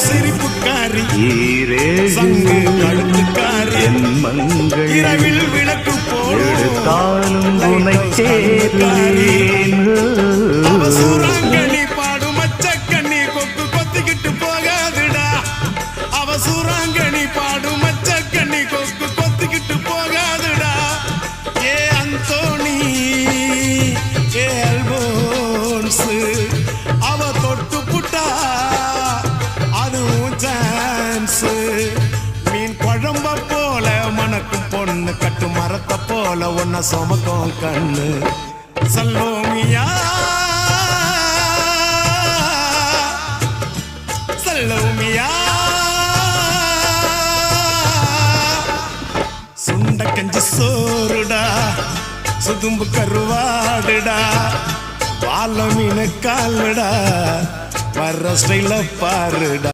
சிரிப்புக்காரி சங்கு கழுத்துக்காரி என் மங்கள் இரவில் விளக்கு போடுத்தாலும் உனை சூறாங்கண்ணி பாடும் மச்சக்கண்ணி கொக்கு கொத்திக்கிட்டு போகாதுடா. அவ சூறாங்கண்ணி பாடும் மச்சக்கண்ணி கொக்கு கொத்திக்கிட்டு போகாதுடா. ஏ அந்தோணி ஏ அல்போன்ஸ் அவ தொட்டு புட்டா அதுவும் சான்ஸ். மீன் குழம்ப போல மணக்கும் பொண்ணு கட்டு மரத்தை போல ஒன்ன சுமக்கும் கண்ணு. சல்லோமியா சல்லோமியா சுண்ட கஞ்சி சோறுடா சுதும்பு கருவாடுடா வாழ மீன் காலுடா வர்ற ஸ்டைல பாருடா.